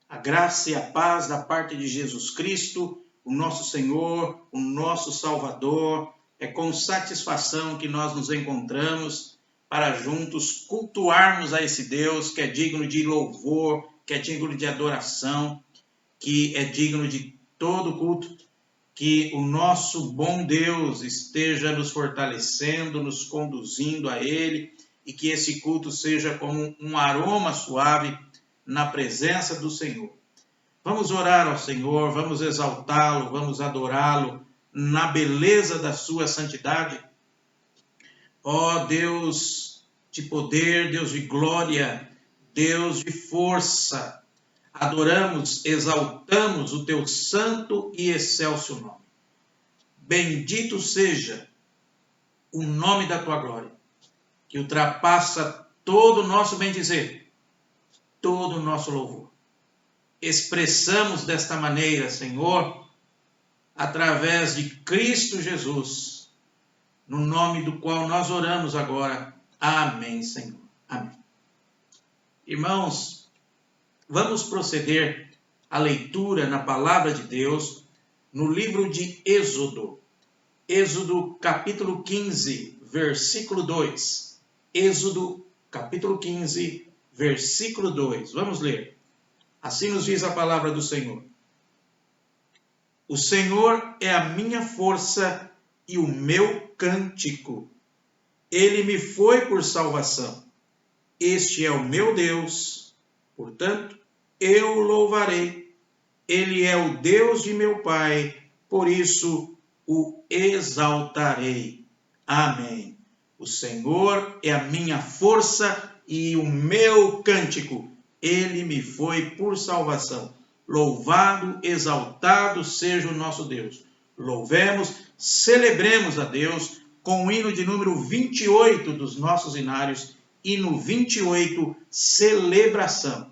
A graça e a paz da parte de Jesus Cristo, o nosso Senhor, o nosso Salvador. É com satisfação que nós nos encontramos para juntos cultuarmos a esse Deus que é digno de louvor, que é digno de adoração, que é digno de todo culto. Que o nosso bom Deus esteja nos fortalecendo, nos conduzindo a Ele, e que esse culto seja como um aroma suave na presença do Senhor. Vamos orar ao Senhor, vamos exaltá-lo, vamos adorá-lo na beleza da sua santidade. Ó Deus de poder, Deus de glória, Deus de força, adoramos, exaltamos o teu santo e excelso nome. Bendito seja o nome da tua glória, que ultrapassa todo o nosso bem-dizer, todo o nosso louvor. Expressamos desta maneira, Senhor, através de Cristo Jesus, no nome do qual nós oramos agora. Amém, Senhor. Amém. Irmãos, vamos proceder à leitura na palavra de Deus no livro de Êxodo. Êxodo capítulo 15, versículo 2. Êxodo capítulo 15, versículo 2. Vamos ler. Assim nos diz a palavra do Senhor. O Senhor é a minha força e o meu cântico. Ele me foi por salvação. Este é o meu Deus, portanto, eu o louvarei. Ele é o Deus de meu Pai, por isso o exaltarei. Amém. O Senhor é a minha força e o meu cântico. Ele me foi por salvação. Louvado, exaltado seja o nosso Deus. Louvemos, celebremos a Deus com o hino de número 28 dos nossos hinários, hino 28, celebração.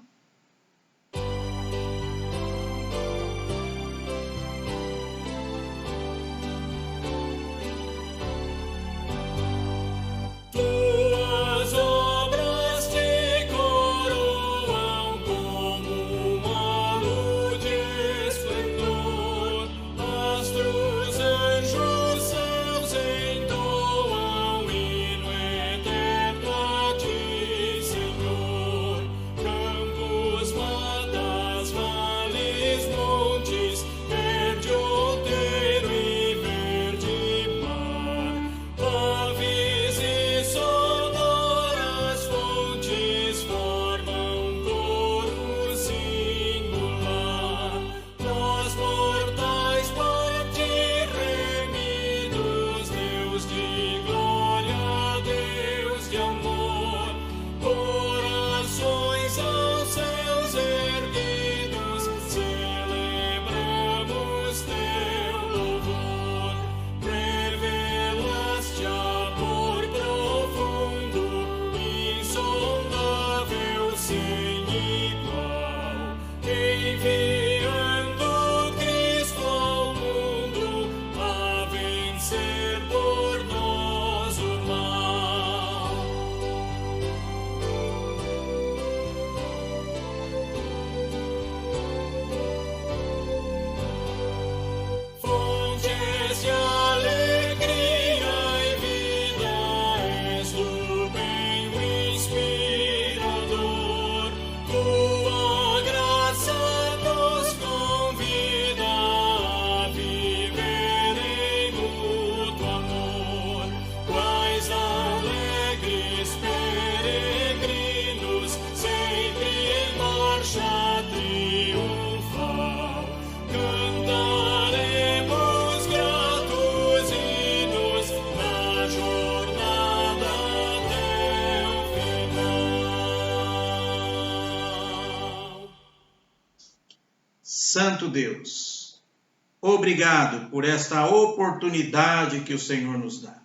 Santo Deus, obrigado por esta oportunidade que o Senhor nos dá.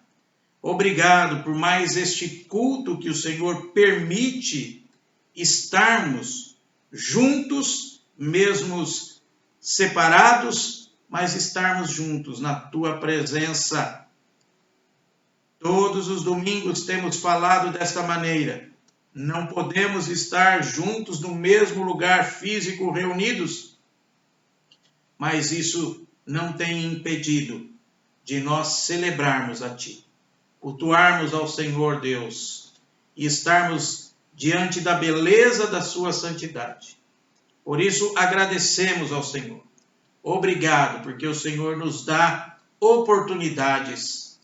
Obrigado por mais este culto que o Senhor permite estarmos juntos, mesmo separados, mas estarmos juntos na tua presença. Todos os domingos temos falado desta maneira. não podemos estar juntos no mesmo lugar físico reunidos, mas isso não tem impedido de nós celebrarmos a Ti, cultuarmos ao Senhor Deus e estarmos diante da beleza da Sua santidade. Por isso, agradecemos ao Senhor. Obrigado, porque o Senhor nos dá oportunidades,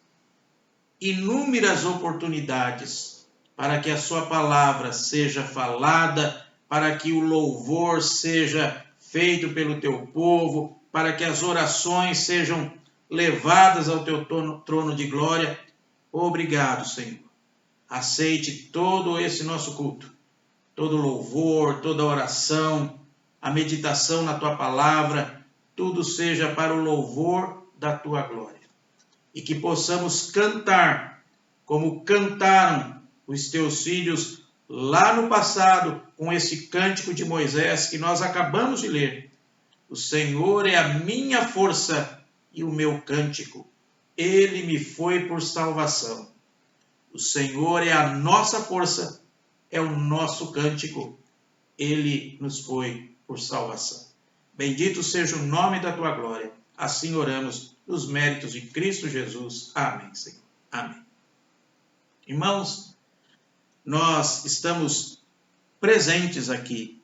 inúmeras oportunidades, para que a Sua palavra seja falada, para que o louvor seja feito pelo Teu povo, para que as orações sejam levadas ao Teu trono de glória. Obrigado, Senhor. Aceite todo esse nosso culto, todo louvor, toda oração, a meditação na Tua palavra, tudo seja para o louvor da Tua glória. E que possamos cantar como cantaram os Teus filhos lá no passado, com esse cântico de Moisés que nós acabamos de ler. O Senhor é a minha força e o meu cântico. Ele me foi por salvação. O Senhor é a nossa força, é o nosso cântico. Ele nos foi por salvação. Bendito seja o nome da Tua glória. Assim oramos nos méritos de Cristo Jesus. Amém, Senhor. Amém. Irmãos, nós estamos presentes aqui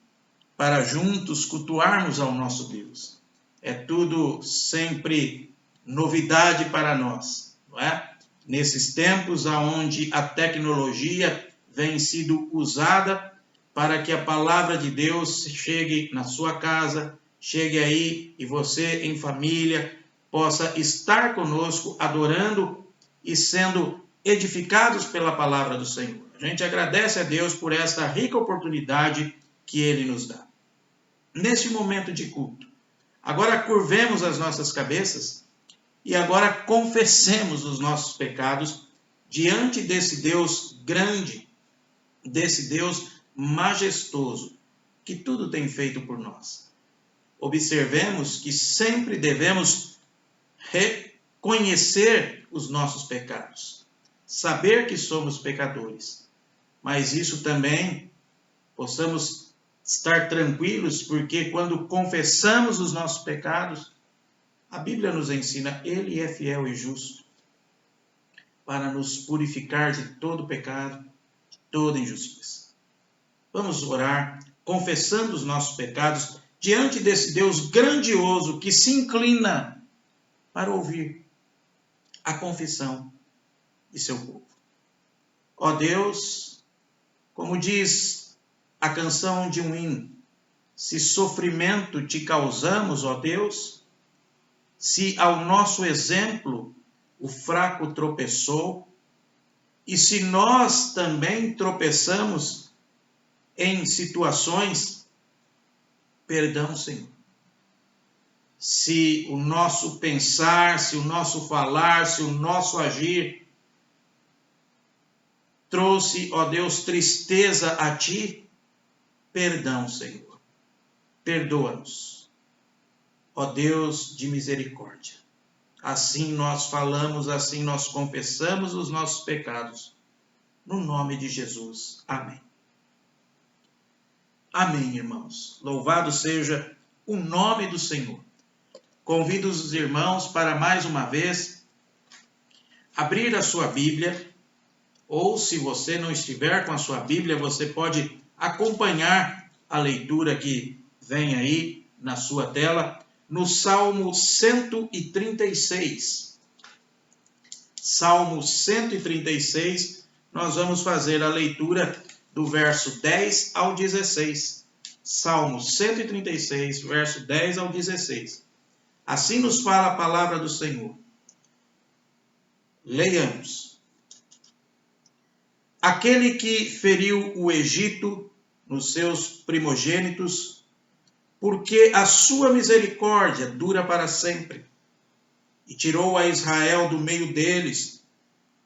para juntos cultuarmos ao nosso Deus. É tudo sempre novidade para nós, não é? Nesses tempos onde a tecnologia vem sido usada para que a palavra de Deus chegue na sua casa, chegue aí e você em família possa estar conosco adorando e sendo edificados pela palavra do Senhor. A gente agradece a Deus por esta rica oportunidade que Ele nos dá. Neste momento de culto, agora curvemos as nossas cabeças e agora confessemos os nossos pecados diante desse Deus grande, desse Deus majestoso, que tudo tem feito por nós. Observemos que sempre devemos reconhecer os nossos pecados, saber que somos pecadores, mas isso também possamos estar tranquilos, porque quando confessamos os nossos pecados, a Bíblia nos ensina, Ele é fiel e justo para nos purificar de todo pecado, de toda injustiça. Vamos orar, confessando os nossos pecados diante desse Deus grandioso que se inclina para ouvir a confissão de seu povo. Ó Deus, como diz a canção de um hino, se sofrimento te causamos, ó Deus, se ao nosso exemplo o fraco tropeçou, e se nós também tropeçamos em situações, perdão, Senhor. Se o nosso pensar, se o nosso falar, se o nosso agir trouxe, ó Deus, tristeza a Ti, perdão, Senhor. Perdoa-nos, ó Deus de misericórdia. Assim nós falamos, assim nós confessamos os nossos pecados. No nome de Jesus. Amém. Amém, irmãos. Louvado seja o nome do Senhor. Convido os irmãos para mais uma vez abrir a sua Bíblia, ou se você não estiver com a sua Bíblia, você pode acompanhar a leitura que vem aí na sua tela, no Salmo 136. Salmo 136, nós vamos fazer a leitura do verso 10 ao 16. Salmo 136, verso 10 ao 16. Assim nos fala a palavra do Senhor. Leiamos. Aquele que feriu o Egito nos seus primogênitos, porque a sua misericórdia dura para sempre, e tirou a Israel do meio deles,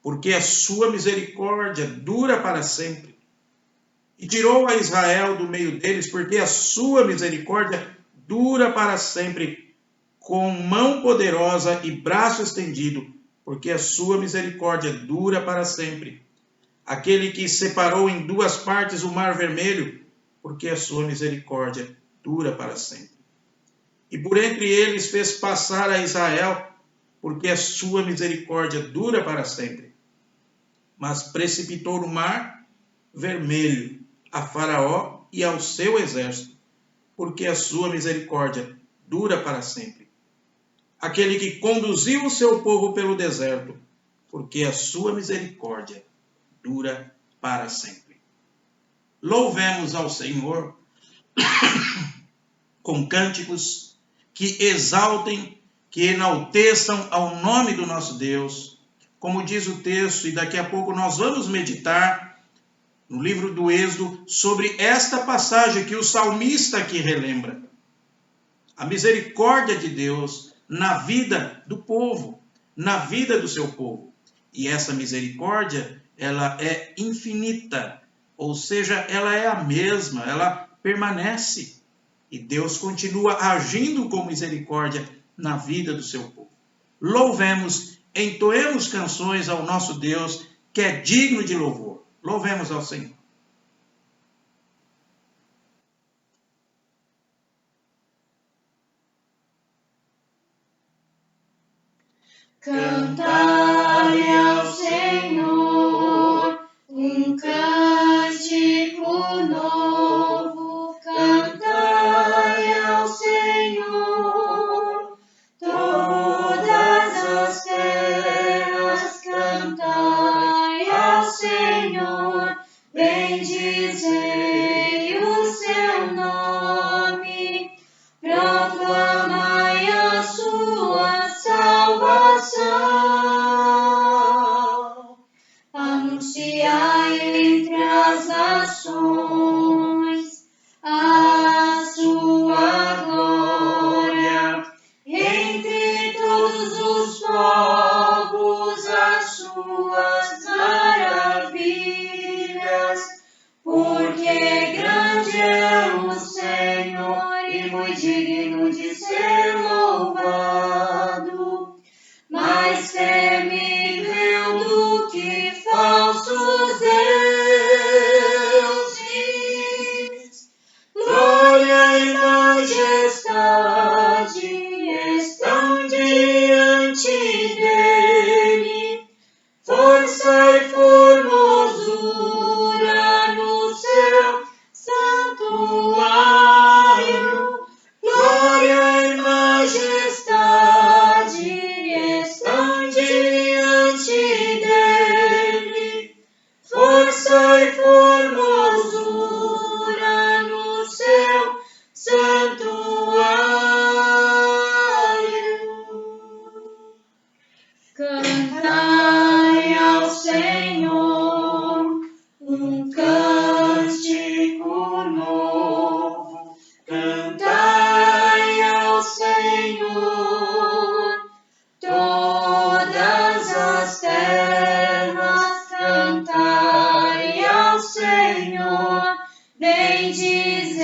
porque a sua misericórdia dura para sempre, e tirou a Israel do meio deles, porque a sua misericórdia dura para sempre, com mão poderosa e braço estendido, porque a sua misericórdia dura para sempre. aquele que separou em duas partes o mar vermelho, porque a sua misericórdia dura para sempre. E por entre eles fez passar a Israel, porque a sua misericórdia dura para sempre. Mas precipitou no mar vermelho a Faraó e ao seu exército, porque a sua misericórdia dura para sempre. Aquele que conduziu o seu povo pelo deserto, porque a sua misericórdia dura para sempre. Louvemos ao Senhor com cânticos que exaltem, que enalteçam ao nome do nosso Deus. Como diz o texto, e daqui a pouco nós vamos meditar no livro do Êxodo sobre esta passagem que o salmista aqui relembra. A misericórdia de Deus na vida do povo, na vida do seu povo. E essa misericórdia, ela é infinita, ou seja, ela é a mesma, ela permanece. E Deus continua agindo com misericórdia na vida do seu povo. Louvemos, entoemos canções ao nosso Deus, que é digno de louvor. Louvemos ao Senhor. Cantai ao Senhor um cântico novo, cantai ao Senhor todas as terras, cantai ao Senhor, bendizei o seu nome, proclamai a sua salvação, anunciai entre as nações a sua glória, entre todos os povos as suas maravilhas, porque grande é o Senhor e muito digno de ser louvado, mais temível do que falsos deuses. Glória e majestade estão diante dele, força e formosura no seu santuário. Glória e majestade estão diante dele, força e formosura no seu santuário. Cantai ao Senhor um cântico novo, cantai ao Senhor todas as terras, cantai ao Senhor, bendizei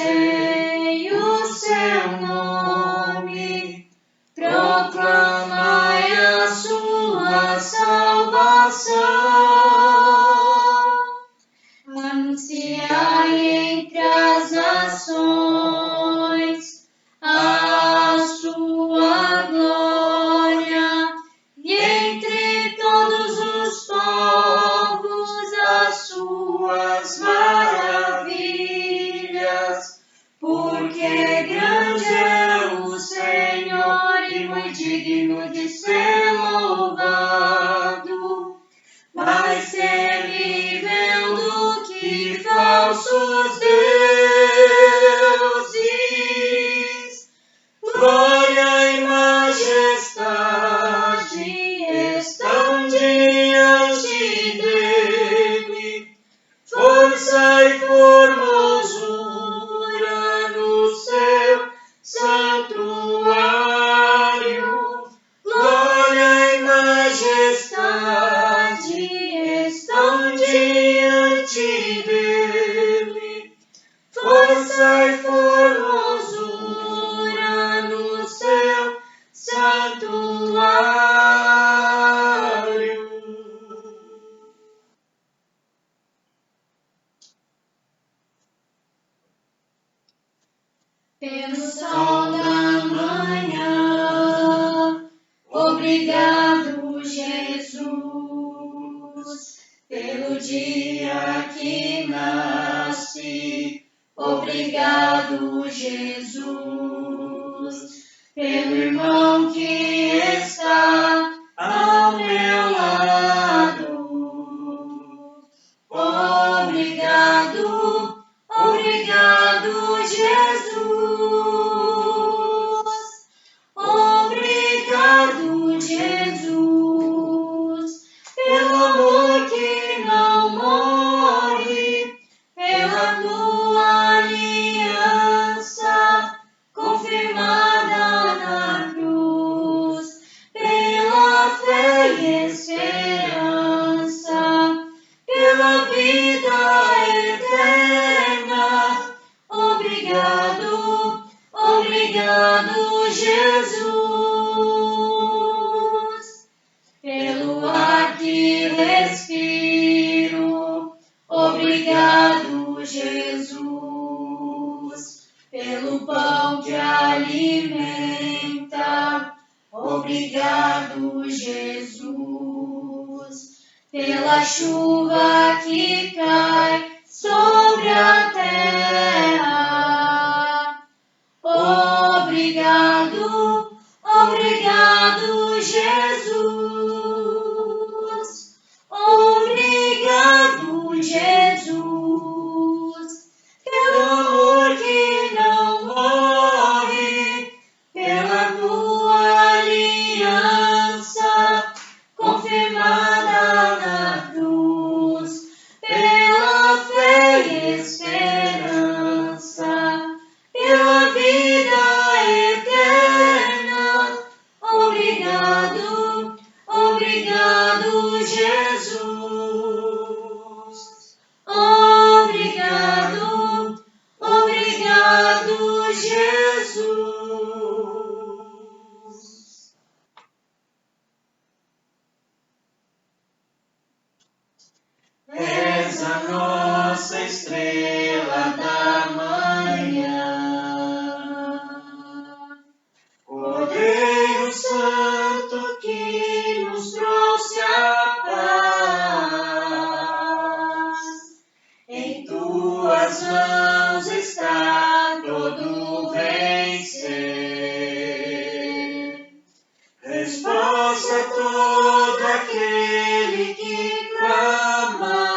o seu nome, proclamai a sua salvação, anunciai entre as nações a sua glória, e entre todos os povos as suas maravilhas, porque grande é o Senhor e muito digno de ser louvado, mais temível do que falsos deuses. Glória e majestade estão diante dele, força e formosura no seu santuário. Glória e majestade estão diante dele, força e formosura no seu santuário. pelo sol da manhã. Obrigado, Jesus, pelo dia que nasce. Obrigado, Jesus, pelo irmão que está ao meu lado. Obrigado, obrigado, Jesus. Obrigado, Jesus, pelo amor que não morre, pela tua aliança confirmada na cruz, pela fé e esperança, pela vida eterna. Obrigado, obrigado, Jesus, pelo ar que respiro. Obrigado, Jesus, pelo pão que alimenta. Obrigado, Jesus, pela chuva que cai sobre a terra. Obrigado, obrigado, Jesus. Obrigado, Jesus, pelo amor que não morre, pela tua aliança confirmada na cruz, pela fé e esperança, pela vida eterna. Obrigado, obrigado, Jesus. Obrigado, obrigado, Jesus. És a nossa estrela da manhã, Cordeiro Santo que nos trouxe a paz. Em tuas mãos está todo vencer. Resposta a todo aquele que clamar.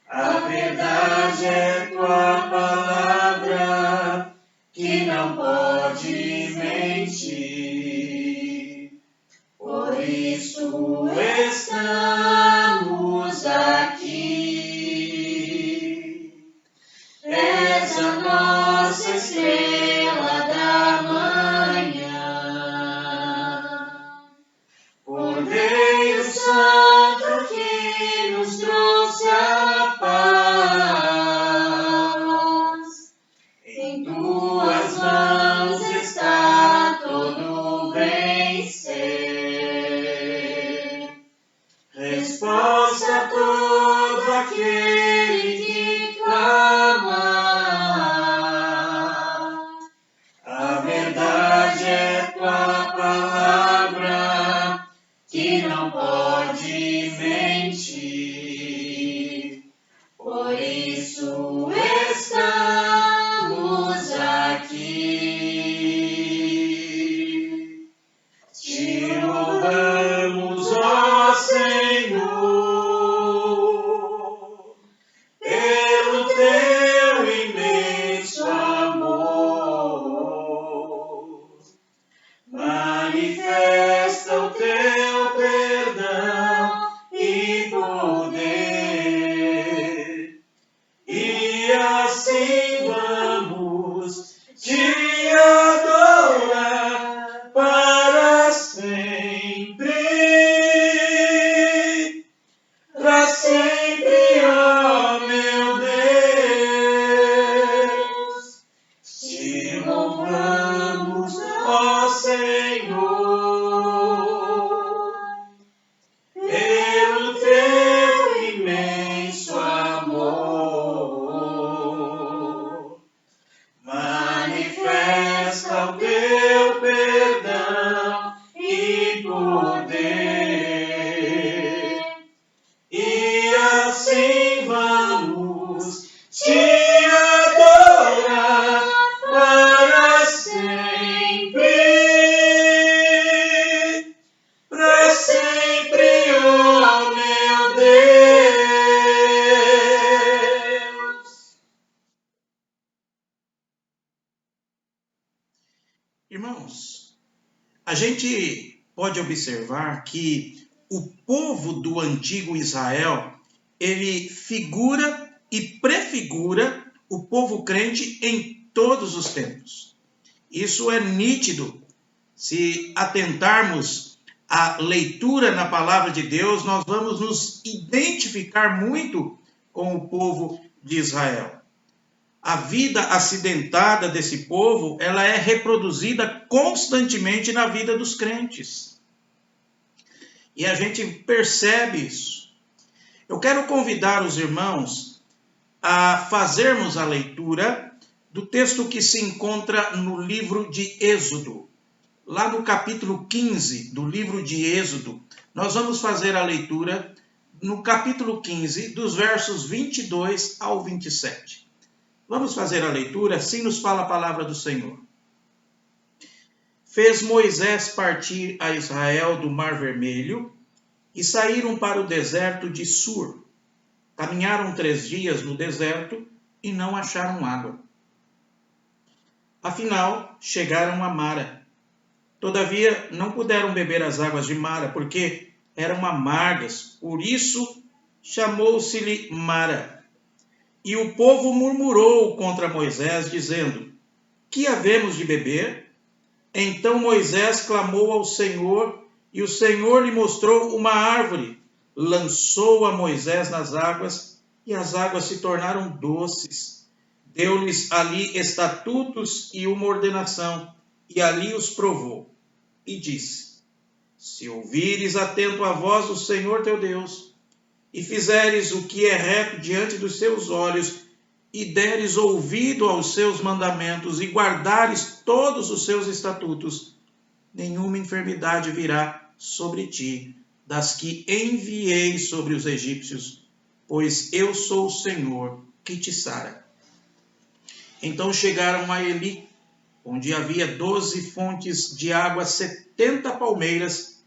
A verdade é tua palavra, que não pode mentir. Por isso estamos aqui. És a nossa estrela da manhã, Cordeiro Santo que nos trouxe a paz. Em tuas mãos está todo vencer. Resposta a todo aquele que clamar. A verdade é tua palavra, que não pode mentir. Por isso estamos aqui. Te louvamos, ó Senhor, pelo teu imenso amor. Manifesta o teu perdão e poder, e assim vamos te adorar para sempre, ó meu Deus. Te louvamos, ó Senhor, pelo teu imenso amor. Irmãos, a gente pode observar que o povo do antigo Israel, ele figura e prefigura o povo crente em todos os tempos. Isso é nítido. Se atentarmos à leitura na palavra de Deus, nós vamos nos identificar muito com o povo de Israel. A vida acidentada desse povo, ela é reproduzida constantemente na vida dos crentes. E a gente percebe isso. Eu quero convidar os irmãos a fazermos a leitura do texto que se encontra no livro de Êxodo. Lá no capítulo 15 do livro de Êxodo, nós vamos fazer a leitura no capítulo 15, dos versos 22 ao 27. Vamos fazer a leitura, assim nos fala a palavra do Senhor. Fez Moisés partir a Israel do Mar Vermelho e saíram para o deserto de Sur. Caminharam 3 dias no deserto e não acharam água. Afinal, chegaram a Mara. Todavia, não puderam beber as águas de Mara, porque eram amargas. Por isso, chamou-se-lhe Mara. E o povo murmurou contra Moisés, dizendo: que havemos de beber? Então Moisés clamou ao Senhor, e o Senhor lhe mostrou uma árvore. Lançou a Moisés nas águas, e as águas se tornaram doces. Deu-lhes ali estatutos e uma ordenação, e ali os provou. E disse: se ouvires atento a voz do Senhor teu Deus, e fizeres o que é reto diante dos seus olhos, e deres ouvido aos seus mandamentos, e guardares todos os seus estatutos, nenhuma enfermidade virá sobre ti, das que enviei sobre os egípcios, pois eu sou o Senhor que te sara. Então chegaram a Eli, onde havia 12 fontes de água, 70 palmeiras,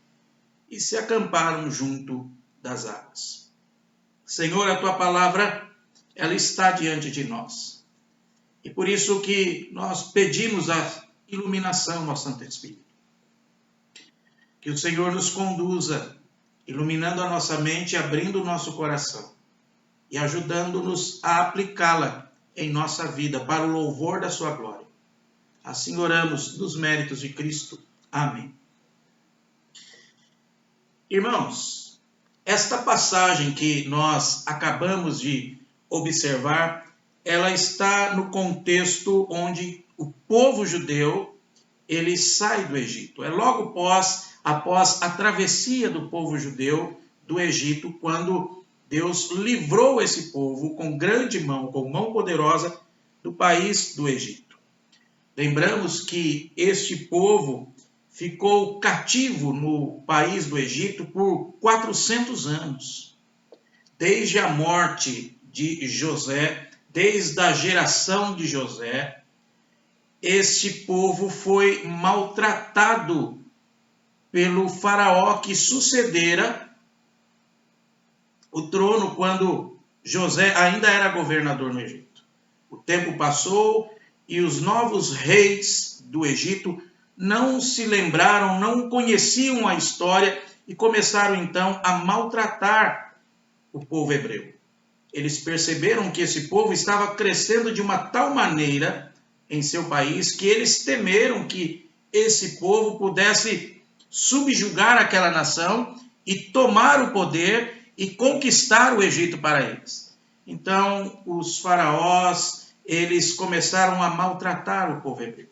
e se acamparam junto das águas. Senhor, a tua palavra, ela está diante de nós. E por isso que nós pedimos a iluminação ao Santo Espírito. Que o Senhor nos conduza, iluminando a nossa mente, abrindo o nosso coração e ajudando-nos a aplicá-la em nossa vida para o louvor da sua glória. Assim oramos nos méritos de Cristo. Amém. Irmãos, esta passagem que nós acabamos de observar, ela está no contexto onde o povo judeu, ele sai do Egito. É logo após a travessia do povo judeu do Egito, quando Deus livrou esse povo com grande mão, com mão poderosa, do país do Egito. Lembramos que este povo ficou cativo no país do Egito por 400 anos. Desde a morte de José, desde a geração de José, este povo foi maltratado pelo faraó que sucedera o trono quando José ainda era governador no Egito. O tempo passou e os novos reis do Egito não se lembraram, não conheciam a história e começaram então a maltratar o povo hebreu. Eles perceberam que esse povo estava crescendo de uma tal maneira em seu país que eles temeram que esse povo pudesse subjugar aquela nação e tomar o poder e conquistar o Egito para eles. Então, os faraós, eles começaram a maltratar o povo hebreu,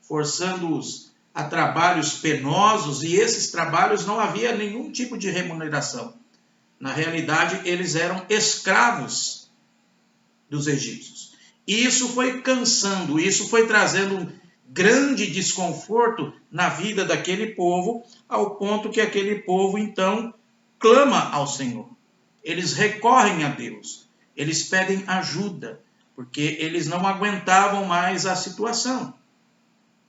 forçando-os a trabalhos penosos, e esses trabalhos não havia nenhum tipo de remuneração. Na realidade, eles eram escravos dos egípcios. E isso foi cansando, isso foi trazendo um grande desconforto na vida daquele povo, ao ponto que aquele povo, então, clama ao Senhor. Eles recorrem a Deus, eles pedem ajuda, porque eles não aguentavam mais a situação.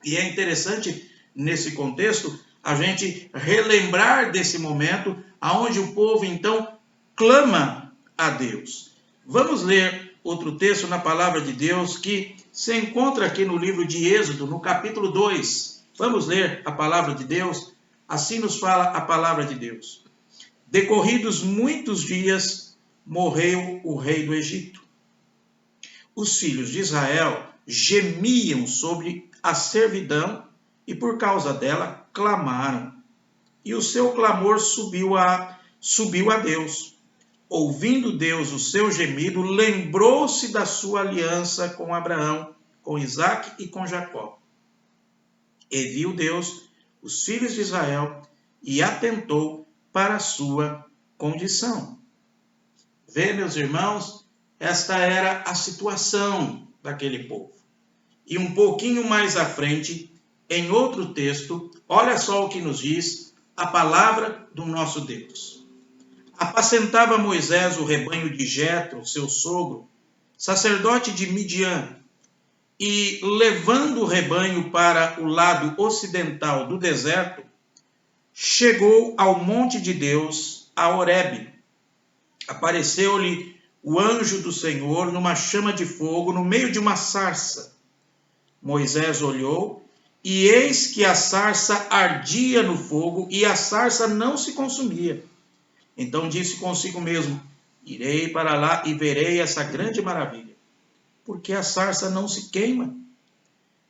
E é interessante, nesse contexto, a gente relembrar desse momento onde o povo, então, clama a Deus. Vamos ler outro texto na palavra de Deus que se encontra aqui no livro de Êxodo, no capítulo 2. Vamos ler a palavra de Deus? Assim nos fala a palavra de Deus. Decorridos muitos dias, morreu o rei do Egito. Os filhos de Israel gemiam sobre a servidão e por causa dela clamaram. E o seu clamor subiu a Deus. Ouvindo Deus o seu gemido, lembrou-se da sua aliança com Abraão, com Isaque e com Jacó. E viu Deus os filhos de Israel e atentou para a sua condição. Vê, meus irmãos, esta era a situação daquele povo. E um pouquinho mais à frente, em outro texto, olha só o que nos diz a palavra do nosso Deus. Apacentava Moisés o rebanho de Jetro, seu sogro, sacerdote de Midian, e levando o rebanho para o lado ocidental do deserto, chegou ao monte de Deus, a Horebe. Apareceu-lhe o anjo do Senhor numa chama de fogo no meio de uma sarça. Moisés olhou, e eis que a sarça ardia no fogo, e a sarça não se consumia. Então disse consigo mesmo: irei para lá e verei essa grande maravilha, porque a sarça não se queima.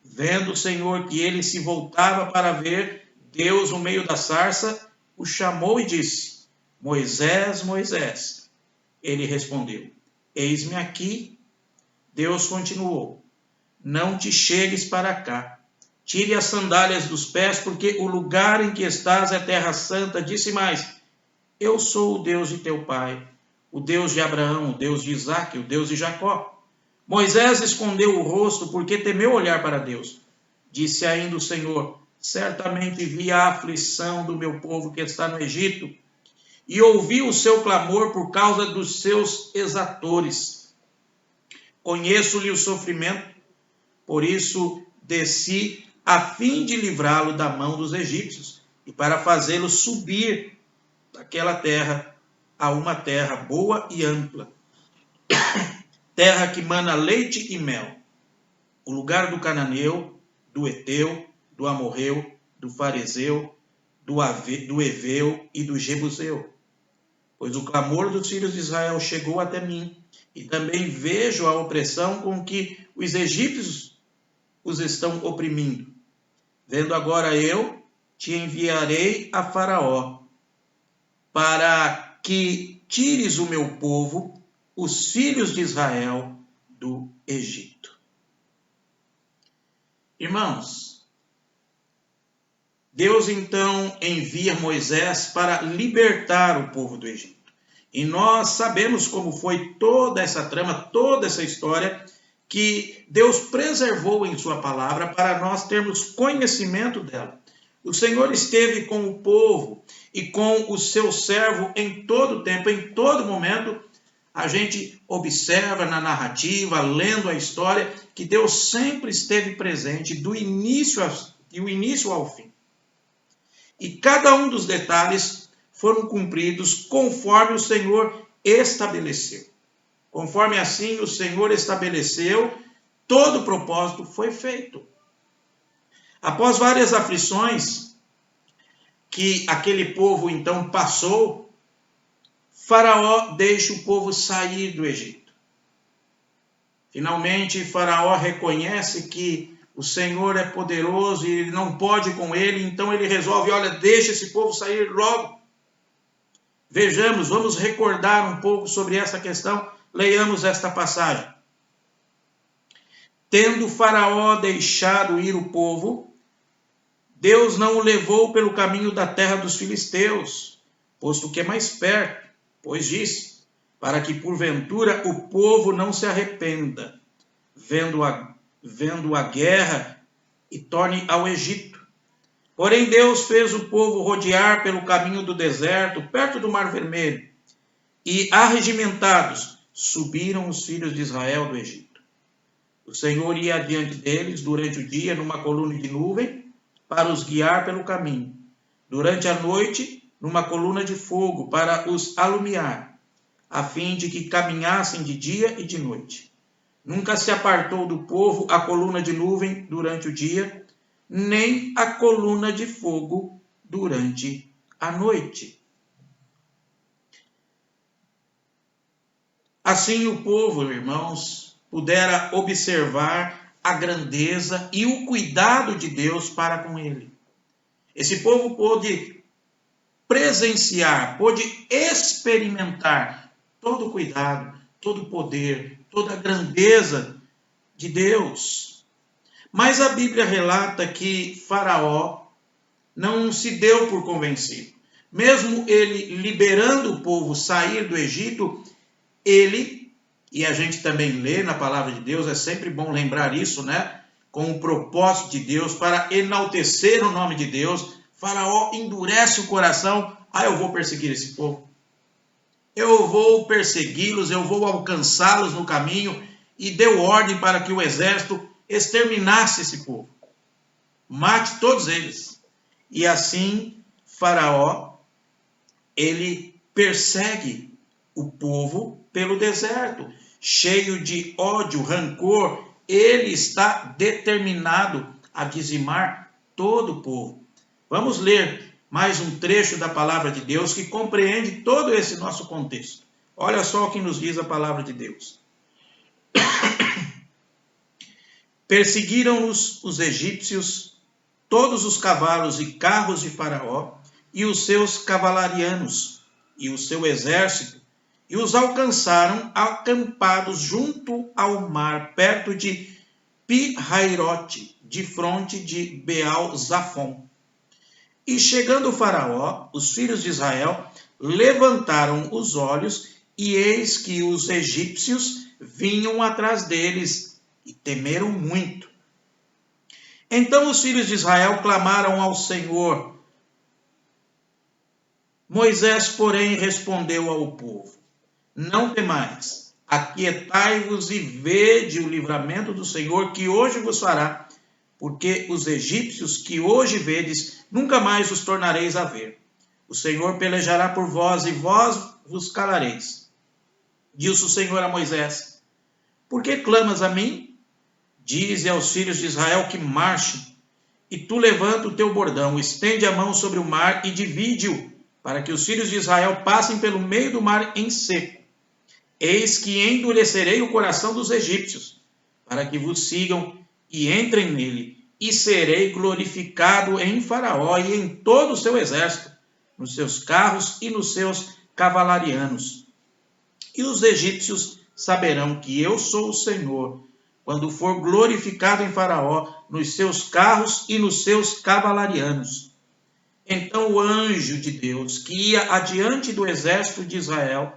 Vendo o Senhor que ele se voltava para ver Deus no meio da sarça, o chamou e disse: Moisés, Moisés. Ele respondeu: eis-me aqui. Deus continuou: não te chegues para cá. Tire as sandálias dos pés, porque o lugar em que estás é terra santa. Disse mais: eu sou o Deus de teu pai, o Deus de Abraão, o Deus de Isaque, o Deus de Jacó. Moisés escondeu o rosto, porque temeu olhar para Deus. Disse ainda o Senhor: certamente vi a aflição do meu povo que está no Egito, e ouvi o seu clamor por causa dos seus exatores. Conheço-lhe o sofrimento, por isso desci a fim de livrá-lo da mão dos egípcios, e para fazê-lo subir daquela terra a uma terra boa e ampla, terra que mana leite e mel, o lugar do cananeu, do Eteu, do Amorreu, do Fareseu, do Eveu e do Jebuseu. Pois o clamor dos filhos de Israel chegou até mim, e também vejo a opressão com que os egípcios os estão oprimindo. Vendo agora eu, te enviarei a Faraó, para que tires o meu povo, os filhos de Israel, do Egito. Irmãos, Deus então envia Moisés para libertar o povo do Egito. E nós sabemos como foi toda essa trama, toda essa história, que Deus preservou em sua palavra para nós termos conhecimento dela. O Senhor esteve com o povo e com o seu servo em todo tempo, em todo momento. A gente observa na narrativa, lendo a história, que Deus sempre esteve presente do início ao fim. E cada um dos detalhes foram cumpridos conforme o Senhor estabeleceu. Conforme assim o Senhor estabeleceu, todo o propósito foi feito. Após várias aflições que aquele povo então passou, Faraó deixa o povo sair do Egito. Finalmente, Faraó reconhece que o Senhor é poderoso e ele não pode com ele, então ele resolve: olha, deixa esse povo sair logo. Vejamos, vamos recordar um pouco sobre essa questão, leiamos esta passagem. Tendo Faraó deixado ir o povo, Deus não o levou pelo caminho da terra dos filisteus, posto que é mais perto, pois disse: para que porventura o povo não se arrependa, vendo a guerra, e torne ao Egito. Porém Deus fez o povo rodear pelo caminho do deserto, perto do Mar Vermelho, e arregimentados subiram os filhos de Israel do Egito. O Senhor ia adiante deles durante o dia numa coluna de nuvem, para os guiar pelo caminho. Durante a noite, numa coluna de fogo, para os alumiar, a fim de que caminhassem de dia e de noite. Nunca se apartou do povo a coluna de nuvem durante o dia, nem a coluna de fogo durante a noite. Assim o povo, irmãos, pudera observar a grandeza e o cuidado de Deus para com ele. Esse povo pôde presenciar, pôde experimentar todo o cuidado, todo o poder, toda a grandeza de Deus. Mas a Bíblia relata que Faraó não se deu por convencido. Mesmo ele liberando o povo sair do Egito, ele, e a gente também lê na palavra de Deus, é sempre bom lembrar isso, né? Com o propósito de Deus, para enaltecer o nome de Deus, Faraó endurece o coração. Eu vou perseguir esse povo. Eu vou persegui-los, eu vou alcançá-los no caminho, e deu ordem para que o exército exterminasse esse povo. Mate todos eles. E assim, Faraó, ele persegue o povo pelo deserto, cheio de ódio, rancor. Ele está determinado a dizimar todo o povo. Vamos ler mais um trecho da palavra de Deus que compreende todo esse nosso contexto. Olha só o que nos diz a palavra de Deus. Perseguiram-nos os egípcios, todos os cavalos e carros de Faraó, e os seus cavalarianos, e o seu exército, e os alcançaram acampados junto ao mar, perto de Pi-Hairote, de fronte de Beal-Zafon. E chegando o Faraó, os filhos de Israel levantaram os olhos, e eis que os egípcios vinham atrás deles, e temeram muito. Então os filhos de Israel clamaram ao Senhor. Moisés, porém, respondeu ao povo: Não temais, aquietai-vos e vede o livramento do Senhor que hoje vos fará, porque os egípcios que hoje vedes, nunca mais os tornareis a ver. O Senhor pelejará por vós e vós vos calareis. Disse o Senhor a Moisés: Por que clamas a mim? Dize aos filhos de Israel que marchem, e tu levanta o teu bordão, estende a mão sobre o mar e divide-o, para que os filhos de Israel passem pelo meio do mar em seco. Eis que endurecerei o coração dos egípcios, para que vos sigam e entrem nele, e serei glorificado em Faraó e em todo o seu exército, nos seus carros e nos seus cavalarianos. E os egípcios saberão que eu sou o Senhor, quando for glorificado em Faraó, nos seus carros e nos seus cavalarianos. Então o anjo de Deus, que ia adiante do exército de Israel,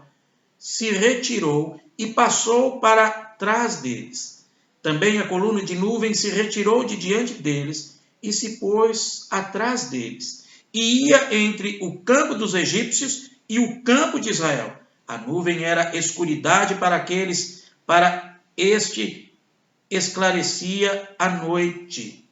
se retirou e passou para trás deles. Também a coluna de nuvem se retirou de diante deles e se pôs atrás deles. E ia entre o campo dos egípcios e o campo de Israel. A nuvem era escuridade para este esclarecia a noite,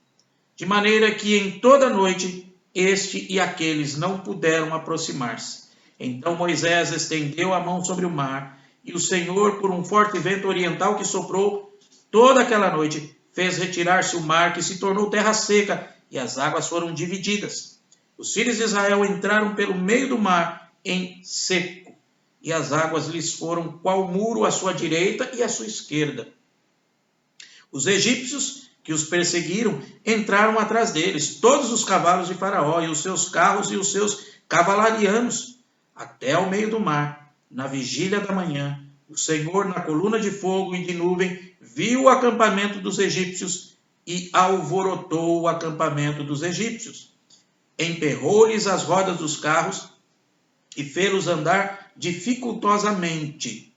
de maneira que em toda a noite este e aqueles não puderam aproximar-se. Então Moisés estendeu a mão sobre o mar, e o Senhor, por um forte vento oriental que soprou toda aquela noite, fez retirar-se o mar, que se tornou terra seca, e as águas foram divididas. Os filhos de Israel entraram pelo meio do mar em seco, e as águas lhes foram qual muro à sua direita e à sua esquerda. Os egípcios que os perseguiram entraram atrás deles, todos os cavalos de Faraó, e os seus carros e os seus cavalarianos, até ao meio do mar. Na vigília da manhã, o Senhor, na coluna de fogo e de nuvem, viu o acampamento dos egípcios e alvorotou o acampamento dos egípcios. Emperrou-lhes as rodas dos carros e fê-los andar dificultosamente.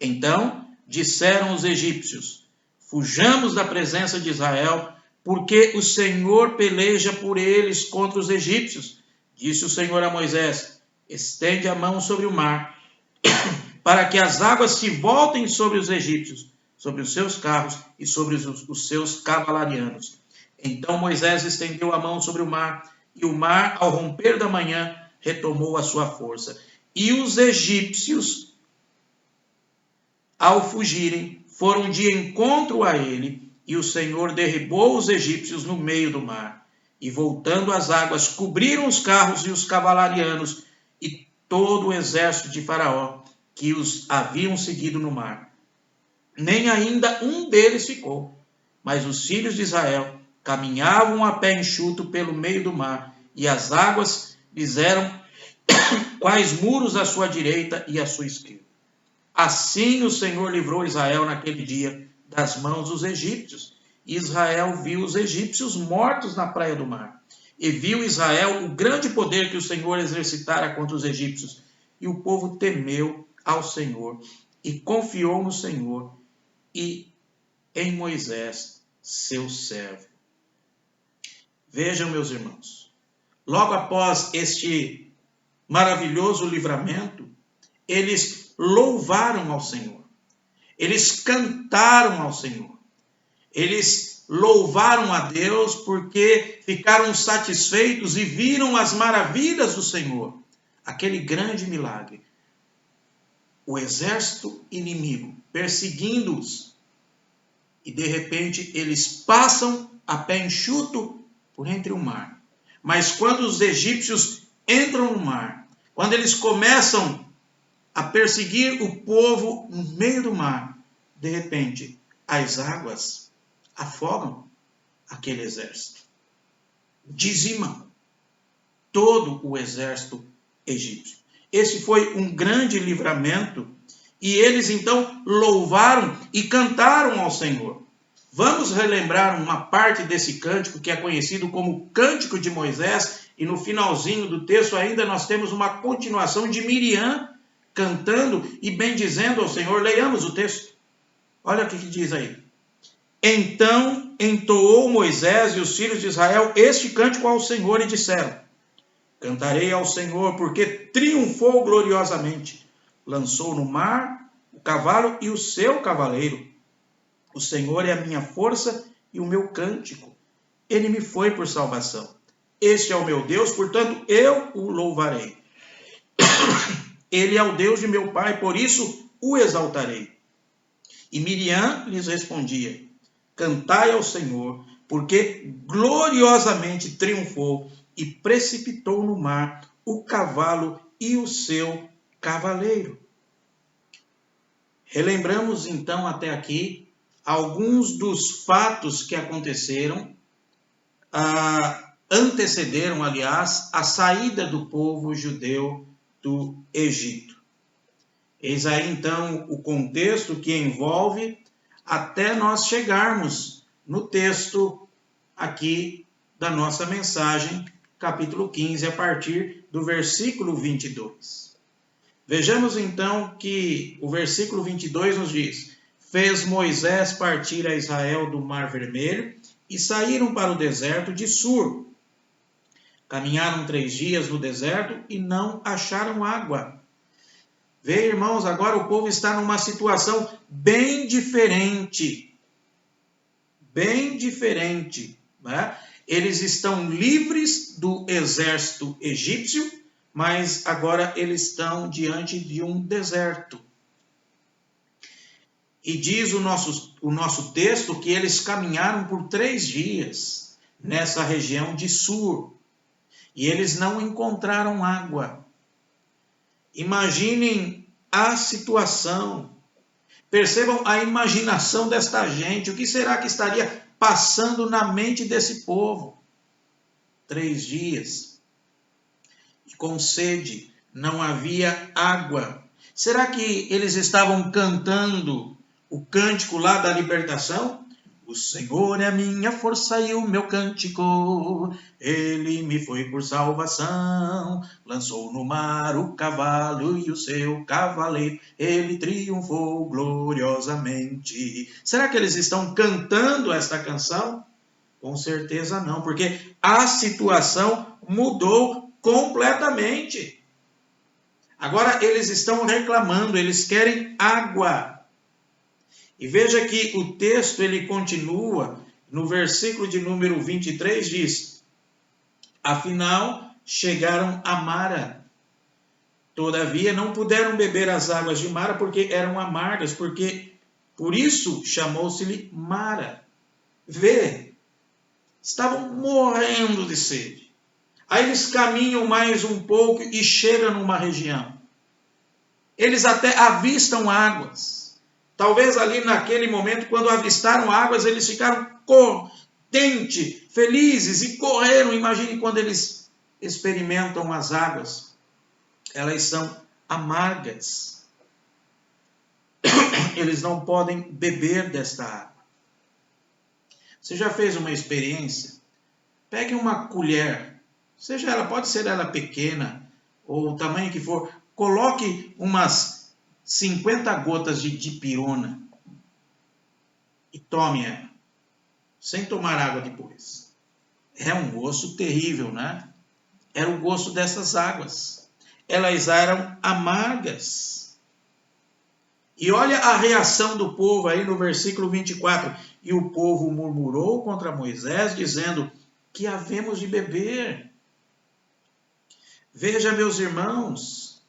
Então disseram os egípcios: Fujamos da presença de Israel, porque o Senhor peleja por eles contra os egípcios. Disse o Senhor a Moisés: Estende a mão sobre o mar, para que as águas se voltem sobre os egípcios, sobre os seus carros e sobre os seus cavalarianos. Então Moisés estendeu a mão sobre o mar, e o mar, ao romper da manhã, retomou a sua força. E os egípcios, ao fugirem, foram de encontro a ele, e o Senhor derribou os egípcios no meio do mar. E voltando as águas, cobriram os carros e os cavalarianos e todo o exército de Faraó, que os haviam seguido no mar. Nem ainda um deles ficou, mas os filhos de Israel caminhavam a pé enxuto pelo meio do mar, e as águas fizeram quais muros à sua direita e à sua esquerda. Assim o Senhor livrou Israel naquele dia das mãos dos egípcios. E Israel viu os egípcios mortos na praia do mar. E viu Israel o grande poder que o Senhor exercitara contra os egípcios. E o povo temeu ao Senhor e confiou no Senhor e em Moisés, seu servo. Vejam, meus irmãos, logo após este maravilhoso livramento, eles louvaram ao Senhor. Eles cantaram ao Senhor. Eles louvaram a Deus porque ficaram satisfeitos e viram as maravilhas do Senhor. Aquele grande milagre. O exército inimigo perseguindo-os. E de repente eles passam a pé enxuto por entre o mar. Mas quando os egípcios entram no mar, quando eles começam a perseguir o povo no meio do mar, de repente as águas afogam aquele exército, dizimam todo o exército egípcio. Esse foi um grande livramento e eles então louvaram e cantaram ao Senhor. Vamos relembrar uma parte desse cântico que é conhecido como Cântico de Moisés, e no finalzinho do texto ainda nós temos uma continuação de Miriam cantando e bendizendo ao Senhor. Leiamos o texto. Olha o que diz aí. Então entoou Moisés e os filhos de Israel este cântico ao Senhor e disseram: Cantarei ao Senhor, porque triunfou gloriosamente. Lançou no mar o cavalo e o seu cavaleiro. O Senhor é a minha força e o meu cântico. Ele me foi por salvação. Este é o meu Deus, portanto eu o louvarei. Ele é o Deus de meu pai, por isso o exaltarei. E Miriam lhes respondia: Cantai ao Senhor, porque gloriosamente triunfou e precipitou no mar o cavalo e o seu cavaleiro. Relembramos então até aqui alguns dos fatos que aconteceram, antecederam, aliás, a saída do povo judeu do Egito. Eis aí então o contexto que envolve até nós chegarmos no texto aqui da nossa mensagem, capítulo 15, a partir do versículo 22. Vejamos então que o versículo 22 nos diz: Fez Moisés partir a Israel do Mar Vermelho e saíram para o deserto de Sur. Caminharam 3 dias no deserto e não acharam água. Vê, irmãos, agora o povo está numa situação bem diferente. Bem diferente, né? Eles estão livres do exército egípcio, mas agora eles estão diante de um deserto. E diz o nosso texto que eles caminharam por 3 dias nessa região de Sur. E eles não encontraram água. Imaginem a situação. Percebam a imaginação desta gente. O que será que estaria passando na mente desse povo? 3 dias. E com sede, não havia água. Será que eles estavam cantando o cântico lá da libertação? O Senhor é a minha força e o meu cântico, Ele me foi por salvação. Lançou no mar o cavalo e o seu cavaleiro, Ele triunfou gloriosamente. Será que eles estão cantando esta canção? Com certeza não, porque a situação mudou completamente. Agora eles estão reclamando, eles querem água. E veja que o texto ele continua, no versículo de número 23 diz: Afinal, chegaram a Mara. Todavia, não puderam beber as águas de Mara porque eram amargas, por isso chamou-se-lhe Mara. Vê, estavam morrendo de sede. Aí eles caminham mais um pouco e chegam numa região. Eles até avistam águas. Talvez ali naquele momento, quando avistaram águas, eles ficaram contentes, felizes e correram. Imagine quando eles experimentam as águas. Elas são amargas. Eles não podem beber desta água. Você já fez uma experiência? Pegue uma colher, seja ela, pode ser ela pequena, ou o tamanho que for, coloque umas 50 gotas de dipirona e tome ela, sem tomar água depois. É um gosto terrível, né? Era o gosto dessas águas. Elas eram amargas. E olha a reação do povo aí no versículo 24. E o povo murmurou contra Moisés, dizendo: que havemos de beber? Veja, meus irmãos,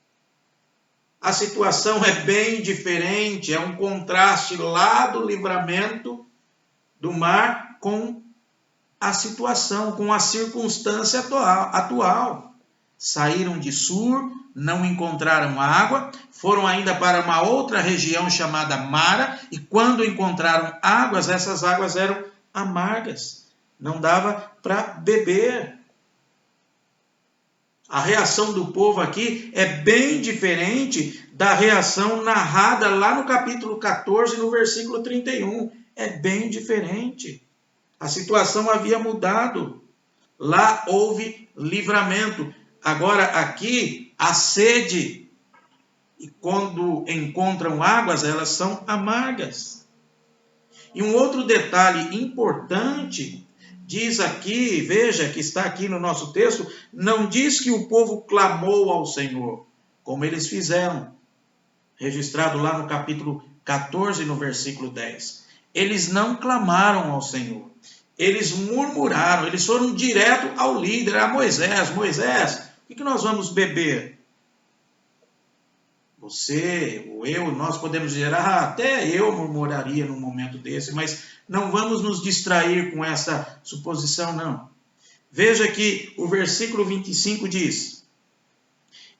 a situação é bem diferente, é um contraste lá do livramento do mar com a situação, com a circunstância atual. Saíram de Sur, não encontraram água, foram ainda para uma outra região chamada Mara, e quando encontraram águas, essas águas eram amargas, não dava para beber. A reação do povo aqui é bem diferente da reação narrada lá no capítulo 14, no versículo 31. É bem diferente. A situação havia mudado. Lá houve livramento. Agora aqui, a sede, e quando encontram águas, elas são amargas. E um outro detalhe importante, diz aqui, veja que está aqui no nosso texto, não diz que o povo clamou ao Senhor, como eles fizeram, registrado lá no capítulo 14, no versículo 10. Eles não clamaram ao Senhor, eles murmuraram, eles foram direto ao líder, a Moisés. Moisés, o que nós vamos beber? Você ou eu, nós podemos dizer, até eu murmuraria num momento desse, mas não vamos nos distrair com essa suposição, não. Veja que o versículo 25 diz: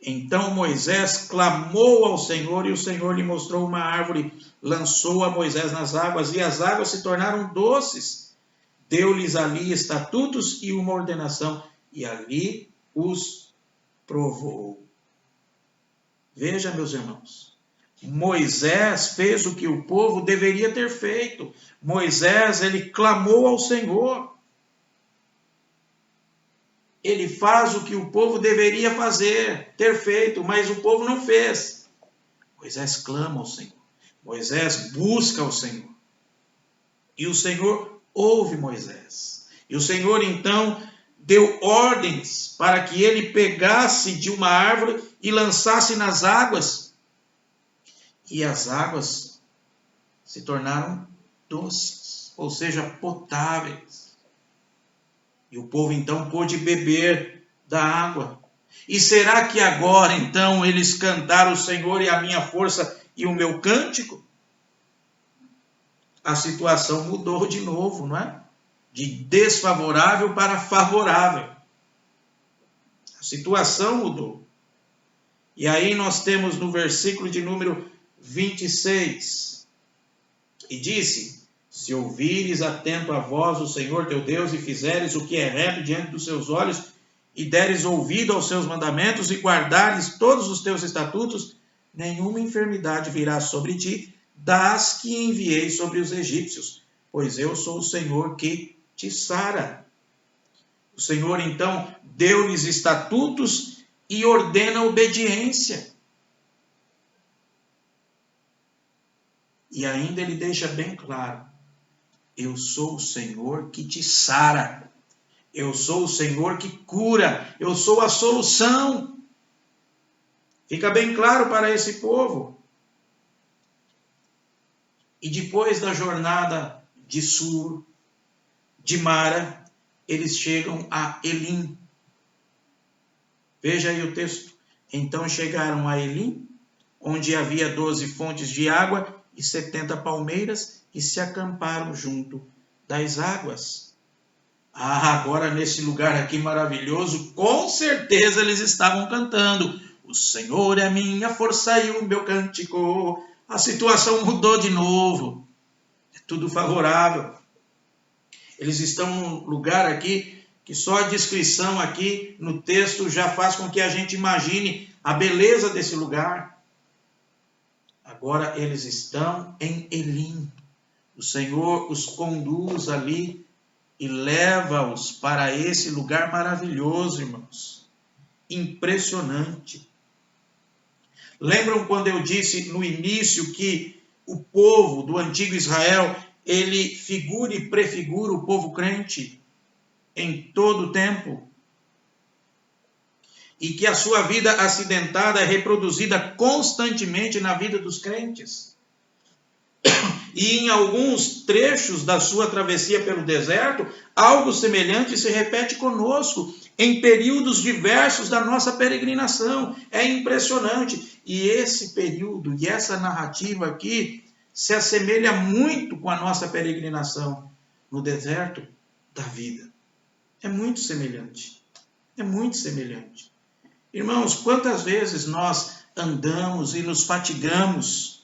então Moisés clamou ao Senhor, e o Senhor lhe mostrou uma árvore, lançou a Moisés nas águas, e as águas se tornaram doces. Deu-lhes ali estatutos e uma ordenação, e ali os provou. Veja, meus irmãos, Moisés fez o que o povo deveria ter feito. Moisés, ele clamou ao Senhor. Ele faz o que o povo deveria fazer, ter feito, mas o povo não fez. Moisés clama ao Senhor. Moisés busca ao Senhor. E o Senhor ouve Moisés. E o Senhor, então, deu ordens para que ele pegasse de uma árvore e lançasse nas águas. E as águas se tornaram doces, ou seja, potáveis. E o povo então pôde beber da água. E será que agora então eles cantaram: o Senhor é a minha força e o meu cântico? A situação mudou de novo, não é? De desfavorável para favorável. A situação mudou. E aí nós temos no versículo de número 26. E disse: se ouvires atento a voz do Senhor teu Deus, e fizeres o que é reto diante dos seus olhos, e deres ouvido aos seus mandamentos, e guardares todos os teus estatutos, nenhuma enfermidade virá sobre ti, das que enviei sobre os egípcios, pois eu sou o Senhor que te sara. O Senhor, então, deu-lhes estatutos e ordena obediência. E ainda ele deixa bem claro: eu sou o Senhor que te sara. Eu sou o Senhor que cura. Eu sou a solução. Fica bem claro para esse povo. E depois da jornada de Sur, de Mara, eles chegam a Elim. Veja aí o texto. Então chegaram a Elim, onde havia 12 fontes de água e 70 palmeiras, e se acamparam junto das águas. Agora nesse lugar aqui maravilhoso, com certeza eles estavam cantando: o Senhor é a minha força e o meu cântico. A situação mudou de novo. É tudo favorável. Eles estão num lugar aqui que só a descrição aqui no texto já faz com que a gente imagine a beleza desse lugar. Agora eles estão em Elim. O Senhor os conduz ali e leva-os para esse lugar maravilhoso, irmãos. Impressionante. Lembram quando eu disse no início que o povo do antigo Israel, ele figura e prefigura o povo crente em todo o tempo? E que a sua vida acidentada é reproduzida constantemente na vida dos crentes. E em alguns trechos da sua travessia pelo deserto, algo semelhante se repete conosco em períodos diversos da nossa peregrinação. É impressionante. E esse período e essa narrativa aqui se assemelha muito com a nossa peregrinação no deserto da vida. É muito semelhante. É muito semelhante. Irmãos, quantas vezes nós andamos e nos fatigamos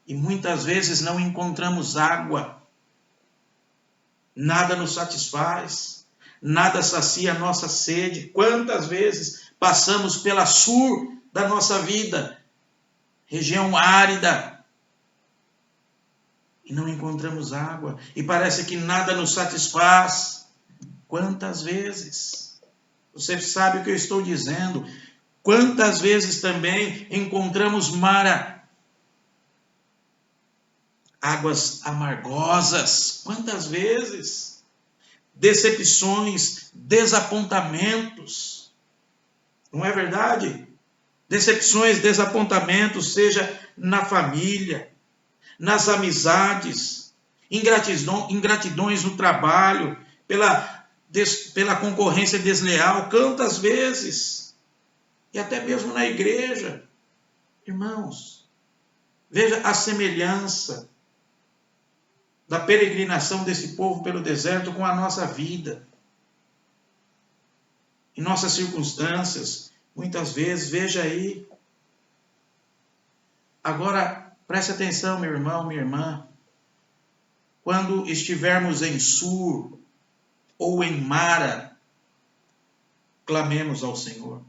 e muitas vezes não encontramos água, nada nos satisfaz, nada sacia a nossa sede. Quantas vezes passamos pela Sur da nossa vida, região árida, e não encontramos água, e parece que nada nos satisfaz. Quantas vezes? Você sabe o que eu estou dizendo. Quantas vezes também encontramos águas amargosas? Quantas vezes? Decepções, desapontamentos. Não é verdade? Decepções, desapontamentos, seja na família, nas amizades, ingratidões no trabalho, pela concorrência desleal, quantas vezes? E até mesmo na igreja. Irmãos, veja a semelhança da peregrinação desse povo pelo deserto com a nossa vida. Em nossas circunstâncias, muitas vezes, veja aí. Agora, preste atenção, meu irmão, minha irmã. Quando estivermos em Sur ou em Mara, clamemos ao Senhor.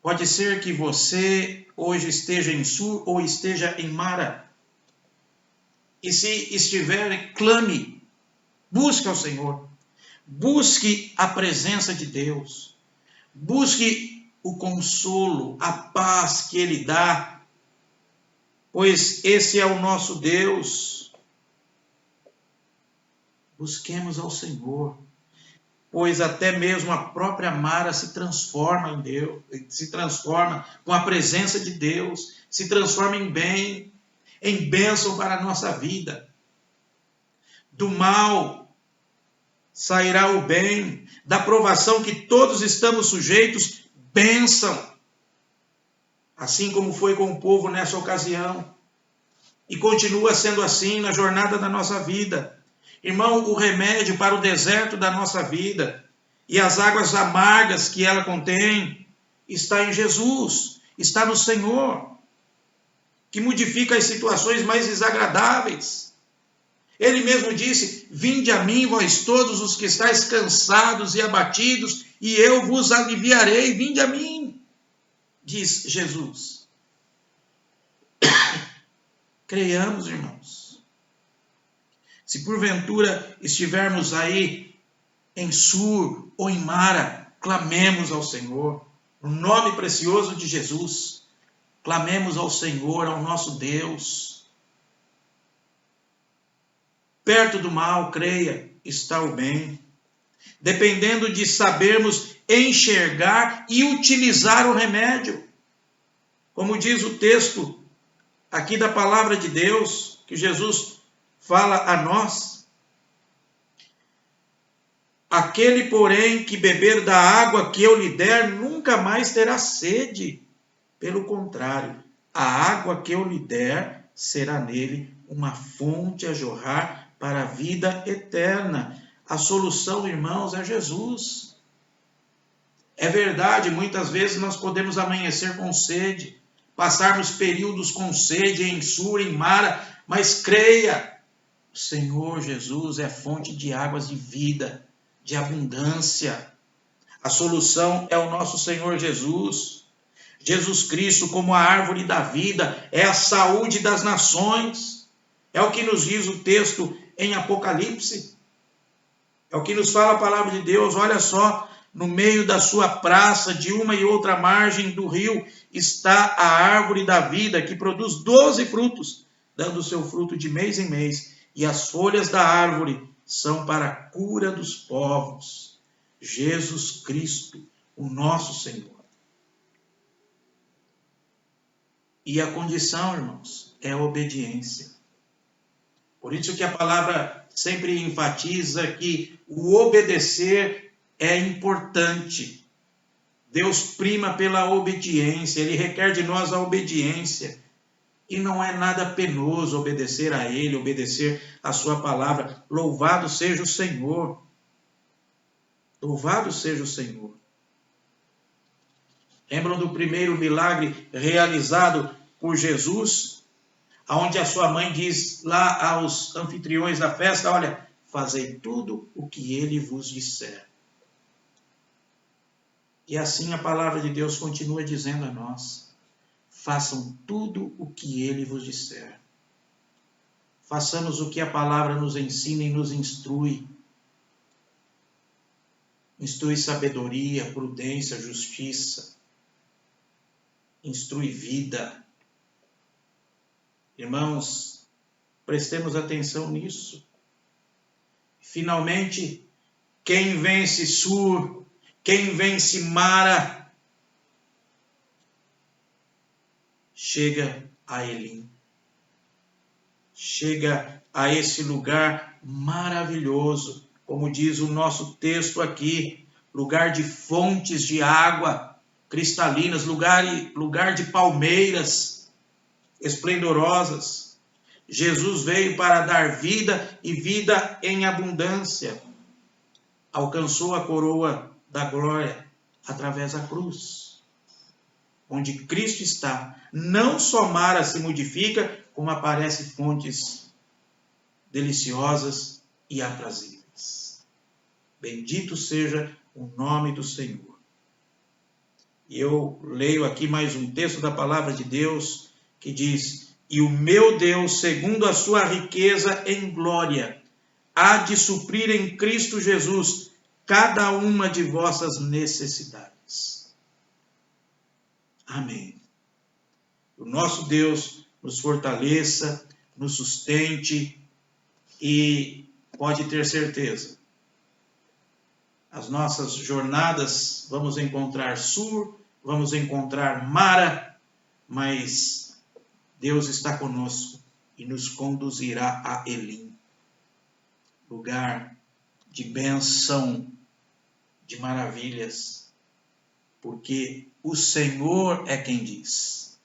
Pode ser que você hoje esteja em Sur ou esteja em Mara. E se estiver, clame, busque ao Senhor. Busque a presença de Deus. Busque o consolo, a paz que Ele dá. Pois esse é o nosso Deus. Busquemos ao Senhor. Pois até mesmo a própria Mara se transforma em Deus, se transforma com a presença de Deus, se transforma em bem, em bênção para a nossa vida. Do mal sairá o bem, da provação que todos estamos sujeitos, bênção. Assim como foi com o povo nessa ocasião. E continua sendo assim na jornada da nossa vida. Irmão, o remédio para o deserto da nossa vida e as águas amargas que ela contém está em Jesus, está no Senhor, que modifica as situações mais desagradáveis. Ele mesmo disse: vinde a mim, vós todos os que estáis cansados e abatidos, e eu vos aliviarei. Vinde a mim, diz Jesus. Creiamos, irmãos. Se porventura estivermos aí em Sur ou em Mara, clamemos ao Senhor, no nome precioso de Jesus. Clamemos ao Senhor, ao nosso Deus. Perto do mal, creia, está o bem. Dependendo de sabermos enxergar e utilizar o remédio. Como diz o texto aqui da palavra de Deus, que Jesus fala a nós: aquele, porém, que beber da água que eu lhe der, nunca mais terá sede. Pelo contrário, a água que eu lhe der será nele uma fonte a jorrar para a vida eterna. A solução, irmãos, é Jesus. É verdade, muitas vezes nós podemos amanhecer com sede, passarmos períodos com sede em Sur, em Mara, mas creia, o Senhor Jesus é fonte de águas de vida, de abundância. A solução é o nosso Senhor Jesus. Jesus Cristo, como a árvore da vida, é a saúde das nações. É o que nos diz o texto em Apocalipse. É o que nos fala a palavra de Deus. Olha só, no meio da sua praça, de uma e outra margem do rio, está a árvore da vida, que produz 12 frutos, dando seu fruto de mês em mês. E as folhas da árvore são para a cura dos povos. Jesus Cristo, o nosso Senhor. E a condição, irmãos, é a obediência. Por isso que a palavra sempre enfatiza que o obedecer é importante. Deus prima pela obediência, Ele requer de nós a obediência. E não é nada penoso obedecer a Ele, obedecer a sua palavra. Louvado seja o Senhor. Louvado seja o Senhor. Lembram do primeiro milagre realizado por Jesus? Onde a sua mãe diz lá aos anfitriões da festa, olha, fazei tudo o que ele vos disser. E assim a palavra de Deus continua dizendo a nós, façam tudo o que ele vos disser. Façamos o que a palavra nos ensina e nos instrui. Instrui sabedoria, prudência, justiça. Instrui vida. Irmãos, prestemos atenção nisso. Finalmente, quem vence Sur, quem vence Mara, chega a Elim. Chega a esse lugar maravilhoso, como diz o nosso texto aqui, lugar de fontes de água cristalinas, lugar de palmeiras esplendorosas. Jesus veio para dar vida e vida em abundância. Alcançou a coroa da glória através da cruz. Onde Cristo está, não só Mara se modifica, como aparecem fontes deliciosas e aprazíveis. Bendito seja o nome do Senhor. E eu leio aqui mais um texto da palavra de Deus que diz, e o meu Deus, segundo a sua riqueza em glória, há de suprir em Cristo Jesus cada uma de vossas necessidades. Amém. O nosso Deus nos fortaleça, nos sustente e pode ter certeza, as nossas jornadas vamos encontrar Sur, vamos encontrar Mara, mas Deus está conosco e nos conduzirá a Elim, lugar de bênção, de maravilhas, porque o Senhor é quem diz.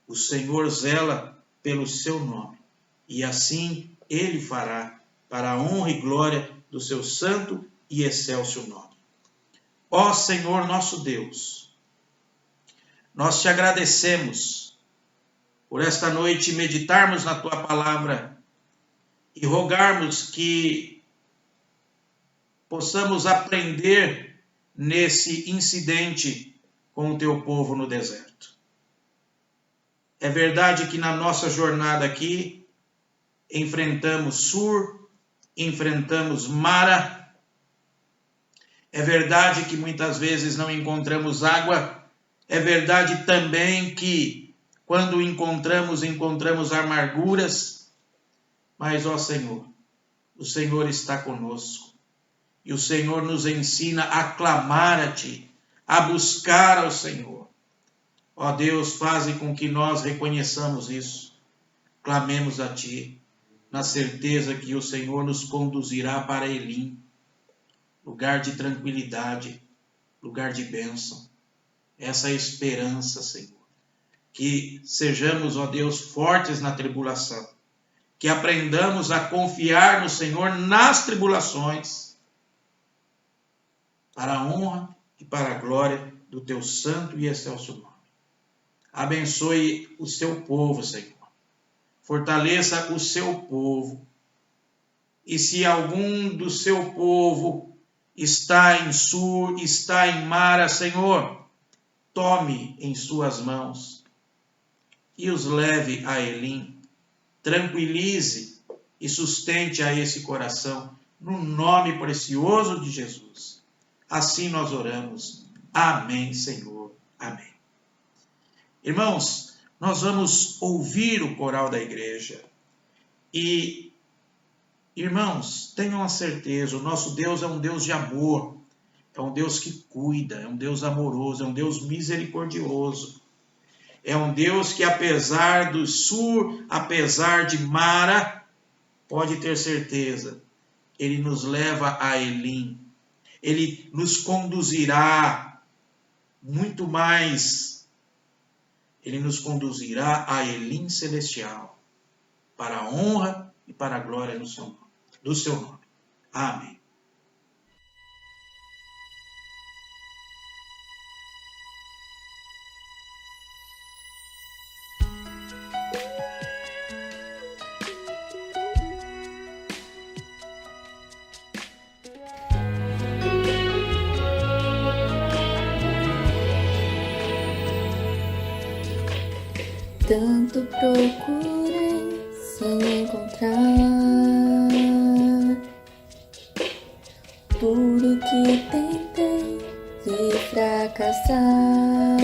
O Senhor zela pelo seu nome, e assim Ele fará, para a honra e glória do seu santo e excelso nome. Ó Senhor nosso Deus, nós te agradecemos por esta noite meditarmos na tua palavra e rogarmos que possamos aprender nesse incidente com o teu povo no deserto. É verdade que na nossa jornada aqui enfrentamos Sur, enfrentamos Mara. É verdade que muitas vezes não encontramos água. É verdade também que quando encontramos amarguras. Mas, ó Senhor, o Senhor está conosco. E o Senhor nos ensina a clamar a Ti, a buscar ao Senhor. Ó Deus, faze com que nós reconheçamos isso. Clamemos a Ti, na certeza que o Senhor nos conduzirá para Elim, lugar de tranquilidade, lugar de bênção. Essa é a esperança, Senhor. que sejamos, ó Deus, fortes na tribulação, que aprendamos a confiar no Senhor nas tribulações, para a honra e para a glória do teu santo e excelso nome. Abençoe o seu povo, Senhor. Fortaleça o seu povo. E se algum do seu povo está em Sur, está em Mara, Senhor, tome em suas mãos e os leve a Elim. Tranquilize e sustente a esse coração, no nome precioso de Jesus. Assim nós oramos. Amém, Senhor. Amém. Irmãos, nós vamos ouvir o coral da igreja. E, irmãos, tenham a certeza, o nosso Deus é um Deus de amor, é um Deus que cuida, é um Deus amoroso, é um Deus misericordioso. É um Deus que, apesar do Sur, apesar de Mara, pode ter certeza, Ele nos leva a Elim. Ele nos conduzirá muito mais. Ele nos conduzirá a Elim celestial, para a honra e para a glória do seu nome. Amém. Tanto procurei sem encontrar tudo que tentei vi fracassar,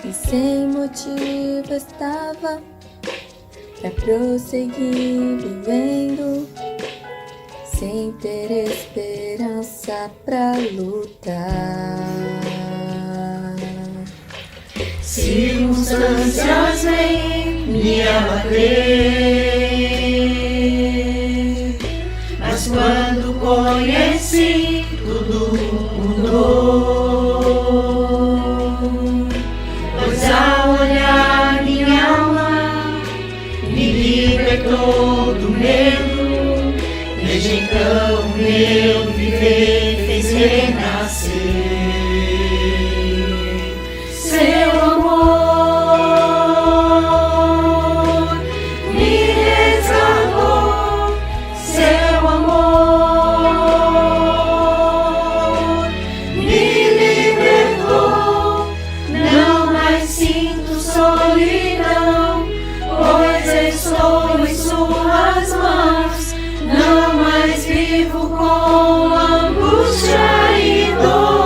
e sem motivo estava pra prosseguir vivendo, sem ter esperança pra lutar. Circunstâncias vêm me abater, mas quando conheci tudo mudou, pois ao olhar minha alma me libertou do medo, desde então meu viver fez renascer. Seu amor me resgatou, seu amor me libertou. Não mais sinto solidão, pois estou em suas mãos. Não mais vivo com angústia e dor.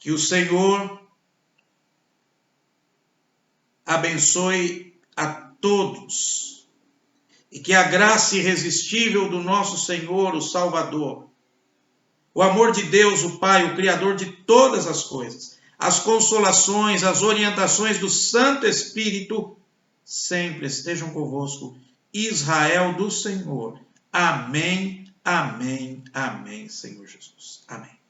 Que o Senhor abençoe a todos e que a graça irresistível do nosso Senhor, o Salvador, o amor de Deus, o Pai, o Criador de todas as coisas, as consolações, as orientações do Santo Espírito sempre estejam convosco. Israel do Senhor. Amém, amém, amém, Senhor Jesus. Amém.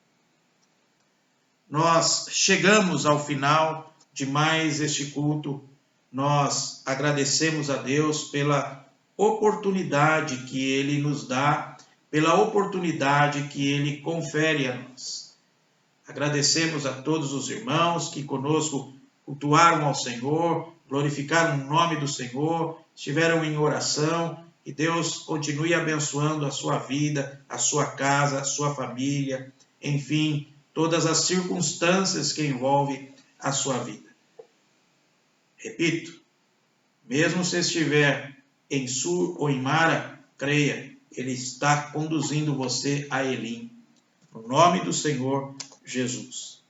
Nós chegamos ao final de mais este culto. Nós agradecemos a Deus pela oportunidade que Ele nos dá, pela oportunidade que Ele confere a nós. Agradecemos a todos os irmãos que conosco cultuaram ao Senhor, glorificaram o nome do Senhor, estiveram em oração, e Deus continue abençoando a sua vida, a sua casa, a sua família, enfim, todas as circunstâncias que envolvem a sua vida. Repito, mesmo se estiver em Sur ou em Mara, creia, Ele está conduzindo você a Elim. No nome do Senhor Jesus.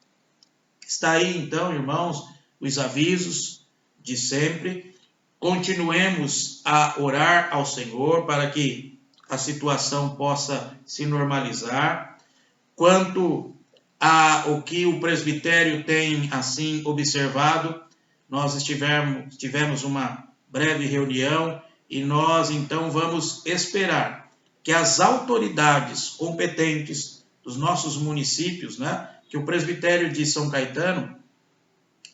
Está aí então, irmãos, os avisos de sempre. Continuemos a orar ao Senhor para que a situação possa se normalizar. Quanto o que o presbitério tem assim observado, nós tivemos uma breve reunião e nós então vamos esperar que as autoridades competentes dos nossos municípios, que o presbitério de São Caetano,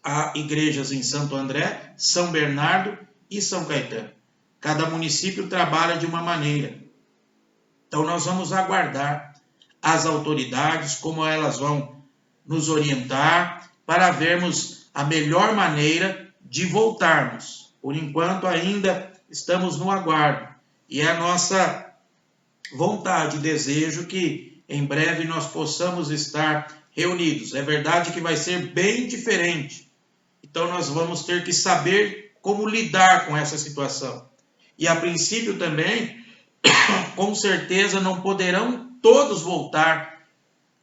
há igrejas em Santo André, São Bernardo e São Caetano. Cada município trabalha de uma maneira. Então nós vamos aguardar as autoridades, como elas vão nos orientar para vermos a melhor maneira de voltarmos. Por enquanto ainda estamos no aguardo e é a nossa vontade e desejo que em breve nós possamos estar reunidos. É verdade que vai ser bem diferente, então nós vamos ter que saber como lidar com essa situação. E a princípio também, com certeza não poderão todos voltar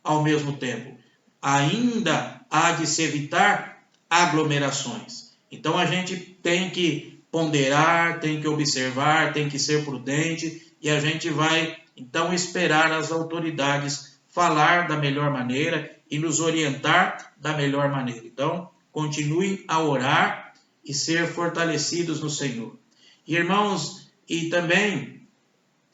ao mesmo tempo. Ainda há de se evitar aglomerações. Então a gente tem que ponderar, tem que observar, tem que ser prudente e a gente vai então esperar as autoridades falar da melhor maneira e nos orientar da melhor maneira. Então, continuem a orar e ser fortalecidos no Senhor. Irmãos, e também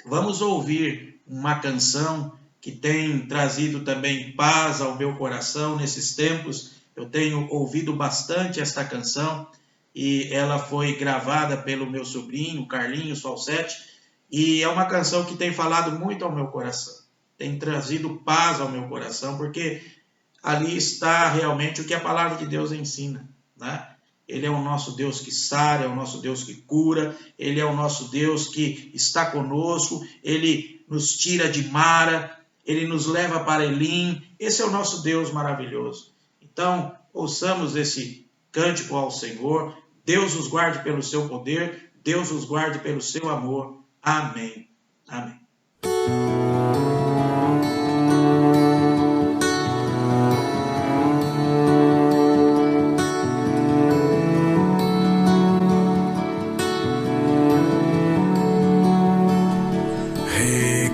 vamos ouvir uma canção que tem trazido também paz ao meu coração nesses tempos. Eu tenho ouvido bastante esta canção e ela foi gravada pelo meu sobrinho, Carlinhos Falsetti, e é uma canção que tem falado muito ao meu coração, tem trazido paz ao meu coração, porque ali está realmente o que a palavra de Deus ensina, Ele é o nosso Deus que sara, é o nosso Deus que cura, Ele é o nosso Deus que está conosco, Ele nos tira de Mara, Ele nos leva para Elim. Esse é o nosso Deus maravilhoso. Então, ouçamos esse cântico ao Senhor. Deus os guarde pelo seu poder, Deus os guarde pelo seu amor. Amém. Amém.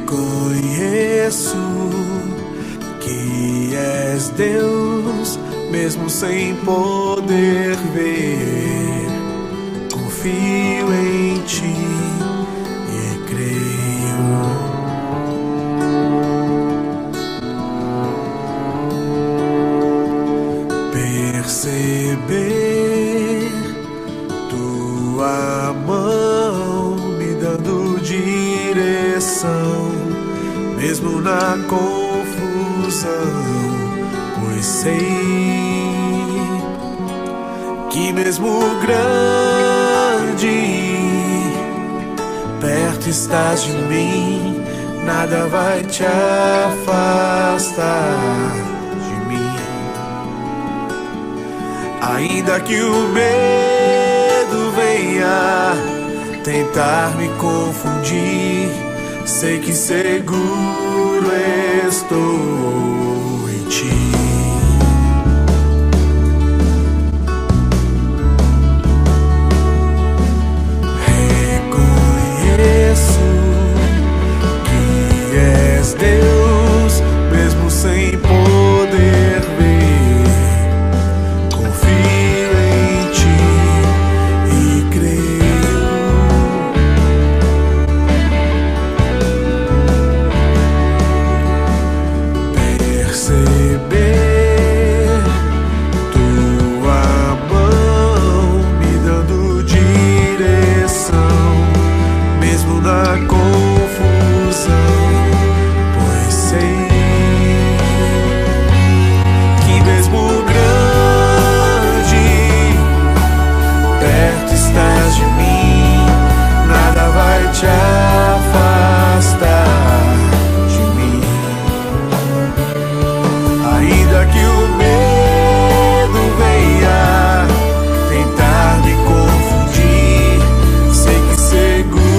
Reconheço que és Deus, mesmo sem poder ver. Confio em ti e creio. Perceber tua mão me dando direção, mesmo na confusão, pois sei que mesmo grande, perto estás de mim, nada vai te afastar de mim. Ainda que o medo venha tentar me confundir, sei que seguro estou em ti. Deus, mesmo sem poder ver, confio em ti e creio. Perceber tua mão me dando direção, mesmo na confusão. Te afastar de mim, ainda que o medo venha tentar me confundir, sei que seguro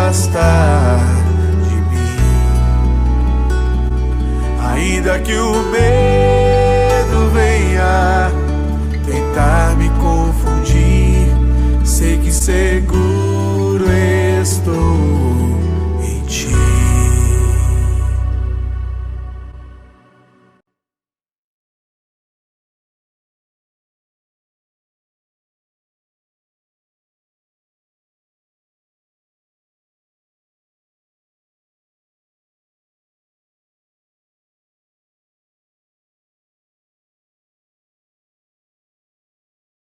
afastar de mim. Ainda que o meu